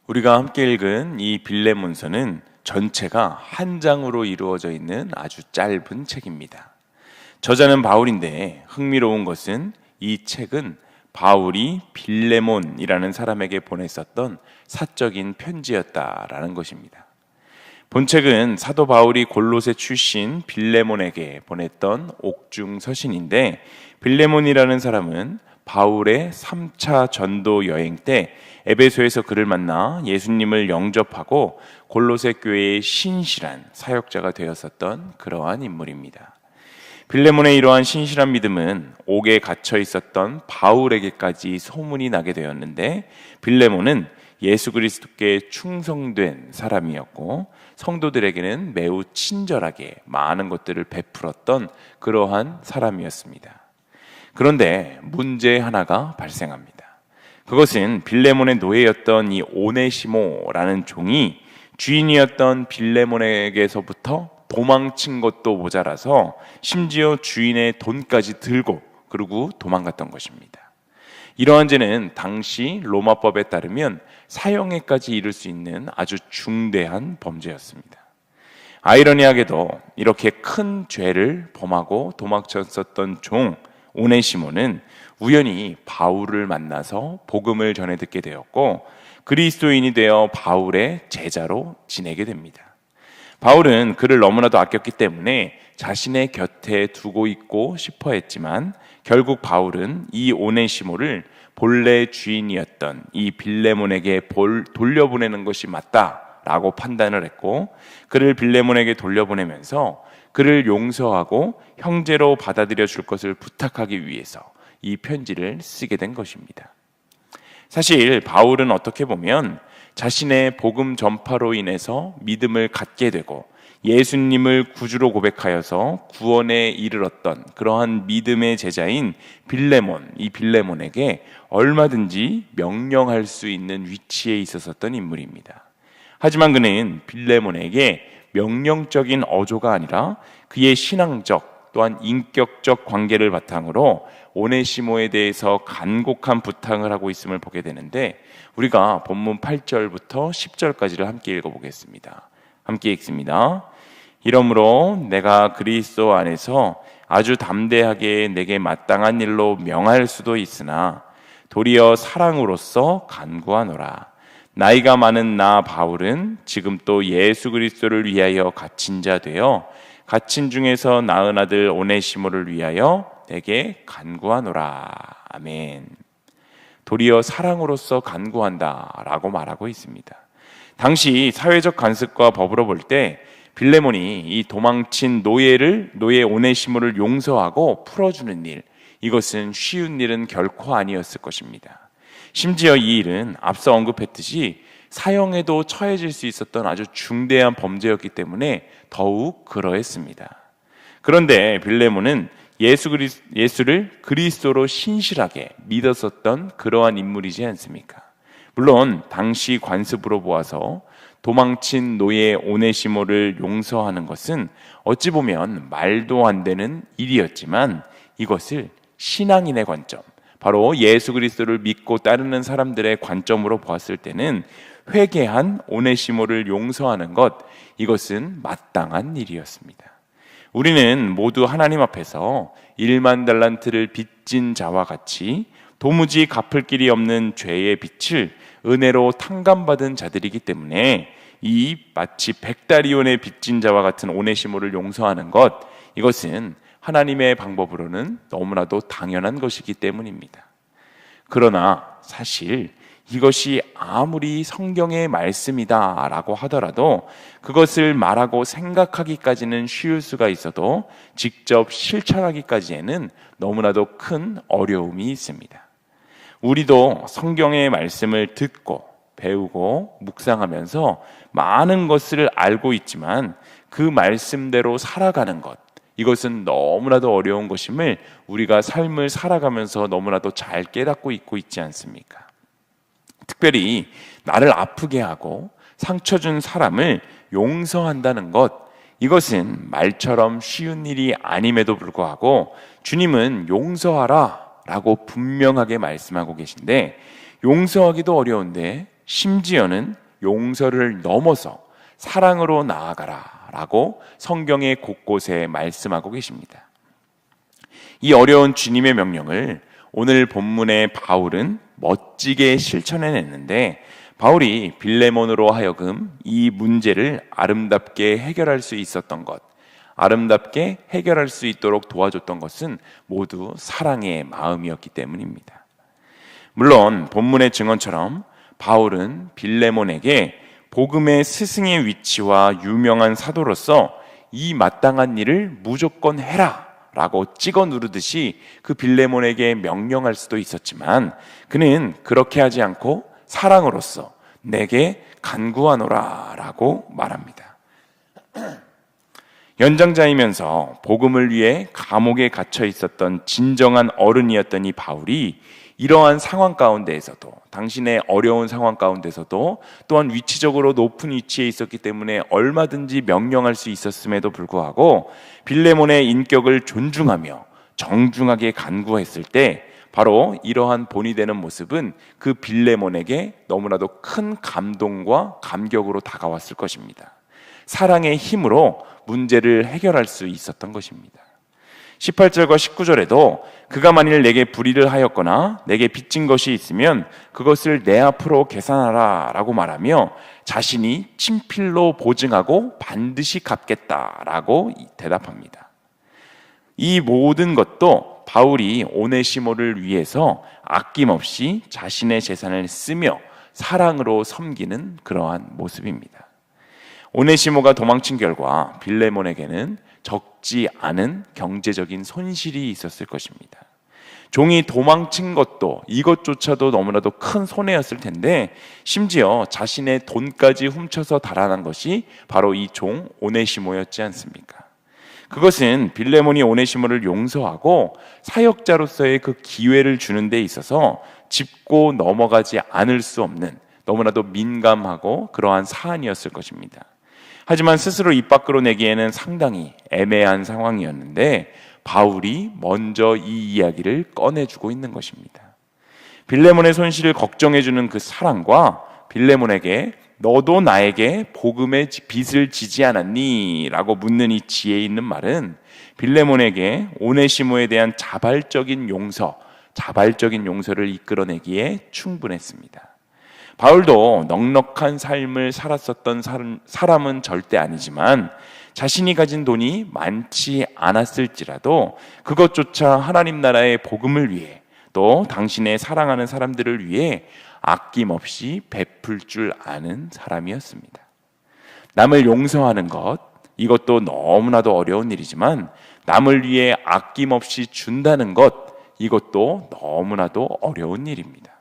우리가 함께 읽은 이 빌레몬서는 전체가 한 장으로 이루어져 있는 아주 짧은 책입니다. 저자는 바울인데 흥미로운 것은 이 책은 바울이 빌레몬이라는 사람에게 보냈었던 사적인 편지였다라는 것입니다. 본책은 사도 바울이 골로새 출신 빌레몬에게 보냈던 옥중 서신인데, 빌레몬이라는 사람은 바울의 3차 전도 여행 때 에베소에서 그를 만나 예수님을 영접하고 골로새 교회의 신실한 사역자가 되었었던 그러한 인물입니다. 빌레몬의 이러한 신실한 믿음은 옥에 갇혀 있었던 바울에게까지 소문이 나게 되었는데, 빌레몬은 예수 그리스도께 충성된 사람이었고 성도들에게는 매우 친절하게 많은 것들을 베풀었던 그러한 사람이었습니다. 그런데 문제 하나가 발생합니다. 그것은 빌레몬의 노예였던 이 오네시모라는 종이 주인이었던 빌레몬에게서부터 도망친 것도 모자라서 심지어 주인의 돈까지 들고 그러고 도망갔던 것입니다. 이러한 죄는 당시 로마법에 따르면 사형에까지 이를 수 있는 아주 중대한 범죄였습니다. 아이러니하게도 이렇게 큰 죄를 범하고 도망쳤었던 종 오네시모는 우연히 바울을 만나서 복음을 전해 듣게 되었고 그리스도인이 되어 바울의 제자로 지내게 됩니다. 바울은 그를 너무나도 아꼈기 때문에 자신의 곁에 두고 있고 싶어 했지만 결국 바울은 이 오네시모를 본래 주인이었던 이 빌레몬에게 돌려보내는 것이 맞다라고 판단을 했고, 그를 빌레몬에게 돌려보내면서 그를 용서하고 형제로 받아들여 줄 것을 부탁하기 위해서 이 편지를 쓰게 된 것입니다. 사실 바울은 어떻게 보면 자신의 복음 전파로 인해서 믿음을 갖게 되고 예수님을 구주로 고백하여서 구원에 이르렀던 그러한 믿음의 제자인 빌레몬, 이 빌레몬에게 얼마든지 명령할 수 있는 위치에 있었던 인물입니다. 하지만 그는 빌레몬에게 명령적인 어조가 아니라 그의 신앙적 또한 인격적 관계를 바탕으로 오네시모에 대해서 간곡한 부탁을 하고 있음을 보게 되는데, 우리가 본문 8절부터 10절까지를 함께 읽어보겠습니다. 함께 읽습니다. 이러므로 내가 그리스도 안에서 아주 담대하게 내게 마땅한 일로 명할 수도 있으나 도리어 사랑으로서 간구하노라. 나이가 많은 나 바울은 지금 또 예수 그리스도를 위하여 갇힌 자 되어 갇힌 중에서 낳은 아들 오네시모를 위하여 내게 간구하노라. 아멘. 도리어 사랑으로서 간구한다라고 말하고 있습니다. 당시 사회적 관습과 법으로 볼 때 빌레몬이 이 도망친 노예 오네시모를 용서하고 풀어주는 일, 이것은 쉬운 일은 결코 아니었을 것입니다. 심지어 이 일은 앞서 언급했듯이 사형에도 처해질 수 있었던 아주 중대한 범죄였기 때문에 더욱 그러했습니다. 그런데 빌레몬은 예수를 그리스도로 신실하게 믿었었던 그러한 인물이지 않습니까? 물론 당시 관습으로 보아서 도망친 노예 오네시모를 용서하는 것은 어찌 보면 말도 안 되는 일이었지만, 이것을 신앙인의 관점, 바로 예수 그리스도를 믿고 따르는 사람들의 관점으로 보았을 때는 회개한 오네시모를 용서하는 것, 이것은 마땅한 일이었습니다. 우리는 모두 하나님 앞에서 1만 달란트를 빚진 자와 같이 도무지 갚을 길이 없는 죄의 빚을 은혜로 탕감받은 자들이기 때문에 이 마치 백다리온의 빚진 자와 같은 오네시모를 용서하는 것, 이것은 하나님의 방법으로는 너무나도 당연한 것이기 때문입니다. 그러나 사실 이것이 아무리 성경의 말씀이다라고 하더라도 그것을 말하고 생각하기까지는 쉬울 수가 있어도 직접 실천하기까지에는 너무나도 큰 어려움이 있습니다. 우리도 성경의 말씀을 듣고 배우고 묵상하면서 많은 것을 알고 있지만 그 말씀대로 살아가는 것, 이것은 너무나도 어려운 것임을 우리가 삶을 살아가면서 너무나도 잘 깨닫고 있지 않습니까? 특별히 나를 아프게 하고 상처 준 사람을 용서한다는 것, 이것은 말처럼 쉬운 일이 아님에도 불구하고 주님은 용서하라 라고 분명하게 말씀하고 계신데, 용서하기도 어려운데 심지어는 용서를 넘어서 사랑으로 나아가라 라고 성경의 곳곳에 말씀하고 계십니다. 이 어려운 주님의 명령을 오늘 본문의 바울은 멋지게 실천해냈는데, 바울이 빌레몬으로 하여금 이 문제를 아름답게 해결할 수 있었던 것, 아름답게 해결할 수 있도록 도와줬던 것은 모두 사랑의 마음이었기 때문입니다. 물론 본문의 증언처럼 바울은 빌레몬에게 복음의 스승의 위치와 유명한 사도로서 이 마땅한 일을 무조건 해라 라고 찍어 누르듯이 그 빌레몬에게 명령할 수도 있었지만, 그는 그렇게 하지 않고 사랑으로서 내게 간구하노라 라고 말합니다. 연장자이면서 복음을 위해 감옥에 갇혀 있었던 진정한 어른이었던 이 바울이 이러한 상황 가운데에서도, 당신의 어려운 상황 가운데서도 또한 위치적으로 높은 위치에 있었기 때문에 얼마든지 명령할 수 있었음에도 불구하고 빌레몬의 인격을 존중하며 정중하게 간구했을 때, 바로 이러한 본이 되는 모습은 그 빌레몬에게 너무나도 큰 감동과 감격으로 다가왔을 것입니다. 사랑의 힘으로 문제를 해결할 수 있었던 것입니다. 18절과 19절에도 그가 만일 내게 불의를 하였거나 내게 빚진 것이 있으면 그것을 내 앞으로 계산하라 라고 말하며 자신이 친필로 보증하고 반드시 갚겠다 라고 대답합니다. 이 모든 것도 바울이 오네시모를 위해서 아낌없이 자신의 재산을 쓰며 사랑으로 섬기는 그러한 모습입니다. 오네시모가 도망친 결과 빌레몬에게는 적지 않은 경제적인 손실이 있었을 것입니다. 종이 도망친 것도, 이것조차도 너무나도 큰 손해였을 텐데, 심지어 자신의 돈까지 훔쳐서 달아난 것이 바로 이 종 오네시모였지 않습니까? 그것은 빌레몬이 오네시모를 용서하고 사역자로서의 그 기회를 주는 데 있어서 짚고 넘어가지 않을 수 없는 너무나도 민감하고 그러한 사안이었을 것입니다. 하지만 스스로 입 밖으로 내기에는 상당히 애매한 상황이었는데 바울이 먼저 이 이야기를 꺼내주고 있는 것입니다. 빌레몬의 손실을 걱정해주는 그 사랑과 빌레몬에게 너도 나에게 복음의 빚을 지지 않았니? 라고 묻는 이 지혜 있는 말은 빌레몬에게 오네시모에 대한 자발적인 용서를 이끌어내기에 충분했습니다. 바울도 넉넉한 삶을 살았었던 사람은 절대 아니지만 자신이 가진 돈이 많지 않았을지라도 그것조차 하나님 나라의 복음을 위해 또 당신의 사랑하는 사람들을 위해 아낌없이 베풀 줄 아는 사람이었습니다. 남을 용서하는 것, 이것도 너무나도 어려운 일이지만 남을 위해 아낌없이 준다는 것, 이것도 너무나도 어려운 일입니다.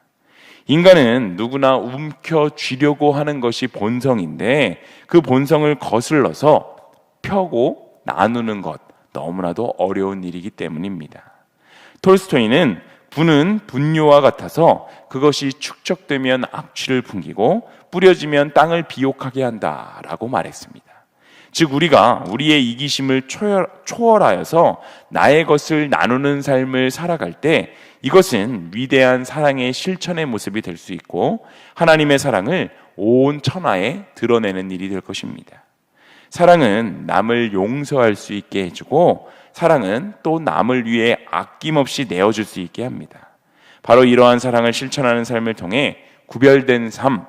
인간은 누구나 움켜쥐려고 하는 것이 본성인데 그 본성을 거슬러서 펴고 나누는 것, 너무나도 어려운 일이기 때문입니다. 톨스토이는 분은 분뇨와 같아서 그것이 축적되면 악취를 풍기고 뿌려지면 땅을 비옥하게 한다라고 말했습니다. 즉 우리가 우리의 이기심을 초월하여서 나의 것을 나누는 삶을 살아갈 때 이것은 위대한 사랑의 실천의 모습이 될 수 있고 하나님의 사랑을 온 천하에 드러내는 일이 될 것입니다. 사랑은 남을 용서할 수 있게 해주고 사랑은 또 남을 위해 아낌없이 내어줄 수 있게 합니다. 바로 이러한 사랑을 실천하는 삶을 통해 구별된 삶,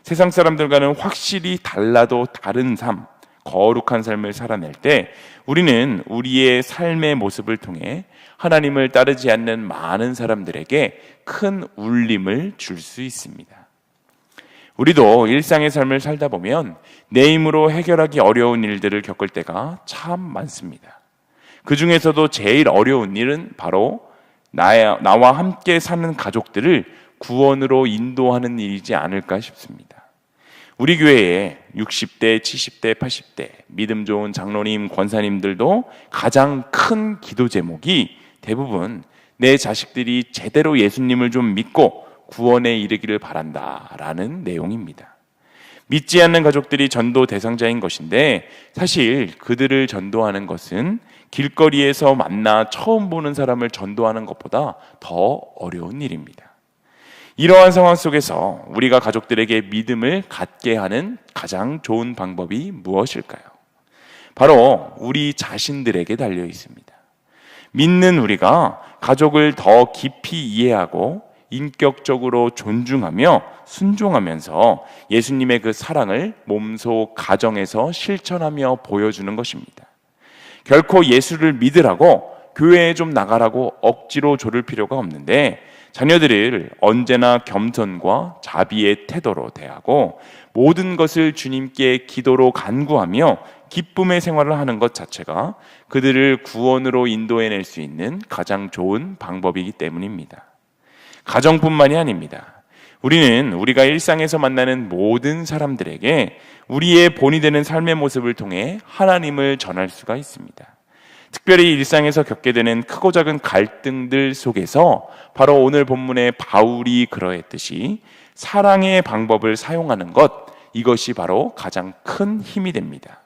세상 사람들과는 확실히 달라도 다른 삶, 거룩한 삶을 살아낼 때 우리는 우리의 삶의 모습을 통해 하나님을 따르지 않는 많은 사람들에게 큰 울림을 줄 수 있습니다. 우리도 일상의 삶을 살다 보면 내 힘으로 해결하기 어려운 일들을 겪을 때가 참 많습니다. 그 중에서도 제일 어려운 일은 바로 나와 함께 사는 가족들을 구원으로 인도하는 일이지 않을까 싶습니다. 우리 교회에 60대, 70대, 80대 믿음 좋은 장로님, 권사님들도 가장 큰 기도 제목이 대부분 내 자식들이 제대로 예수님을 좀 믿고 구원에 이르기를 바란다라는 내용입니다. 믿지 않는 가족들이 전도 대상자인 것인데 사실 그들을 전도하는 것은 길거리에서 만나 처음 보는 사람을 전도하는 것보다 더 어려운 일입니다. 이러한 상황 속에서 우리가 가족들에게 믿음을 갖게 하는 가장 좋은 방법이 무엇일까요? 바로 우리 자신들에게 달려 있습니다. 믿는 우리가 가족을 더 깊이 이해하고 인격적으로 존중하며 순종하면서 예수님의 그 사랑을 몸소 가정에서 실천하며 보여주는 것입니다. 결코 예수를 믿으라고 교회에 좀 나가라고 억지로 조를 필요가 없는데 자녀들을 언제나 겸손과 자비의 태도로 대하고 모든 것을 주님께 기도로 간구하며 기쁨의 생활을 하는 것 자체가 그들을 구원으로 인도해낼 수 있는 가장 좋은 방법이기 때문입니다. 가정뿐만이 아닙니다. 우리는 우리가 일상에서 만나는 모든 사람들에게 우리의 본이 되는 삶의 모습을 통해 하나님을 전할 수가 있습니다. 특별히 일상에서 겪게 되는 크고 작은 갈등들 속에서 바로 오늘 본문의 바울이 그러했듯이 사랑의 방법을 사용하는 것, 이것이 바로 가장 큰 힘이 됩니다.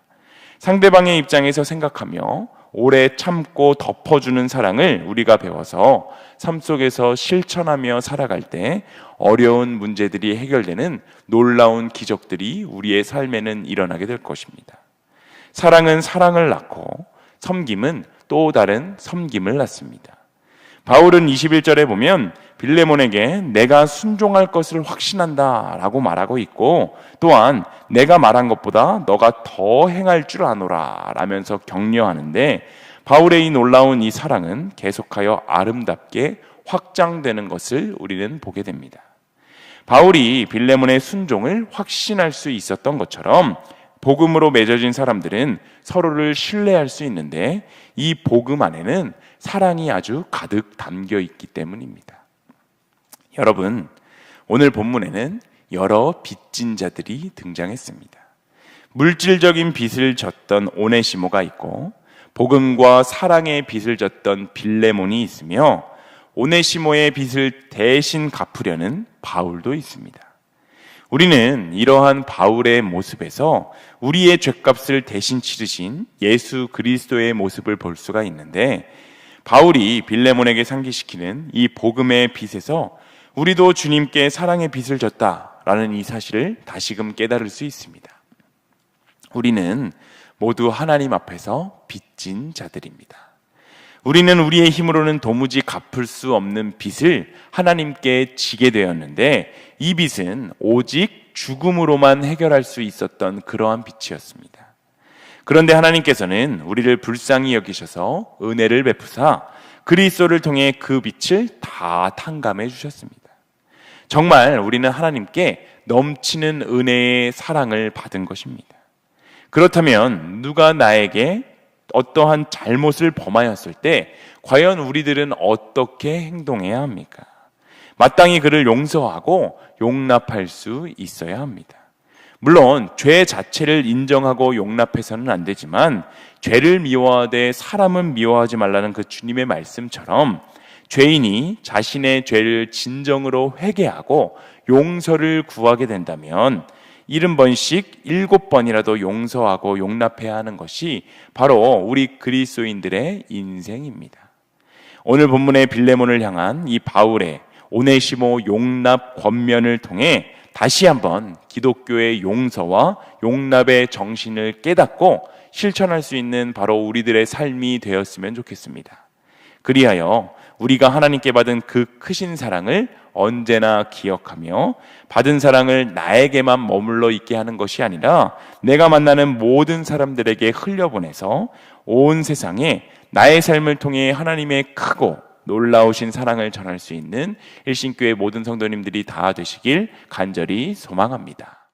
상대방의 입장에서 생각하며 오래 참고 덮어주는 사랑을 우리가 배워서 삶 속에서 실천하며 살아갈 때 어려운 문제들이 해결되는 놀라운 기적들이 우리의 삶에는 일어나게 될 것입니다. 사랑은 사랑을 낳고 섬김은 또 다른 섬김을 낳습니다. 바울은 21절에 보면 빌레몬에게 내가 순종할 것을 확신한다 라고 말하고 있고, 또한 내가 말한 것보다 너가 더 행할 줄 아노라 라면서 격려하는데, 바울의 이 놀라운 이 사랑은 계속하여 아름답게 확장되는 것을 우리는 보게 됩니다. 바울이 빌레몬의 순종을 확신할 수 있었던 것처럼 복음으로 맺어진 사람들은 서로를 신뢰할 수 있는데 이 복음 안에는 사랑이 아주 가득 담겨 있기 때문입니다. 여러분, 오늘 본문에는 여러 빚진 자들이 등장했습니다. 물질적인 빚을 졌던 오네시모가 있고 복음과 사랑의 빚을 졌던 빌레몬이 있으며 오네시모의 빚을 대신 갚으려는 바울도 있습니다. 우리는 이러한 바울의 모습에서 우리의 죗값을 대신 치르신 예수 그리스도의 모습을 볼 수가 있는데, 바울이 빌레몬에게 상기시키는 이 복음의 빚에서 우리도 주님께 사랑의 빚을 졌다라는 이 사실을 다시금 깨달을 수 있습니다. 우리는 모두 하나님 앞에서 빚진 자들입니다. 우리는 우리의 힘으로는 도무지 갚을 수 없는 빚을 하나님께 지게 되었는데, 이 빚은 오직 죽음으로만 해결할 수 있었던 그러한 빚이었습니다. 그런데 하나님께서는 우리를 불쌍히 여기셔서 은혜를 베푸사 그리스도를 통해 그 빚을 다 탕감해 주셨습니다. 정말 우리는 하나님께 넘치는 은혜의 사랑을 받은 것입니다. 그렇다면 누가 나에게 어떠한 잘못을 범하였을 때 과연 우리들은 어떻게 행동해야 합니까? 마땅히 그를 용서하고 용납할 수 있어야 합니다. 물론 죄 자체를 인정하고 용납해서는 안 되지만 죄를 미워하되 사람은 미워하지 말라는 그 주님의 말씀처럼 죄인이 자신의 죄를 진정으로 회개하고 용서를 구하게 된다면 70번씩 7번이라도 용서하고 용납해야 하는 것이 바로 우리 그리스도인들의 인생입니다. 오늘 본문의 빌레몬을 향한 이 바울의 오네시모 용납 권면을 통해 다시 한번 기독교의 용서와 용납의 정신을 깨닫고 실천할 수 있는 바로 우리들의 삶이 되었으면 좋겠습니다. 그리하여 우리가 하나님께 받은 그 크신 사랑을 언제나 기억하며 받은 사랑을 나에게만 머물러 있게 하는 것이 아니라 내가 만나는 모든 사람들에게 흘려보내서 온 세상에 나의 삶을 통해 하나님의 크고 놀라우신 사랑을 전할 수 있는 일신교회 모든 성도님들이 다 되시길 간절히 소망합니다.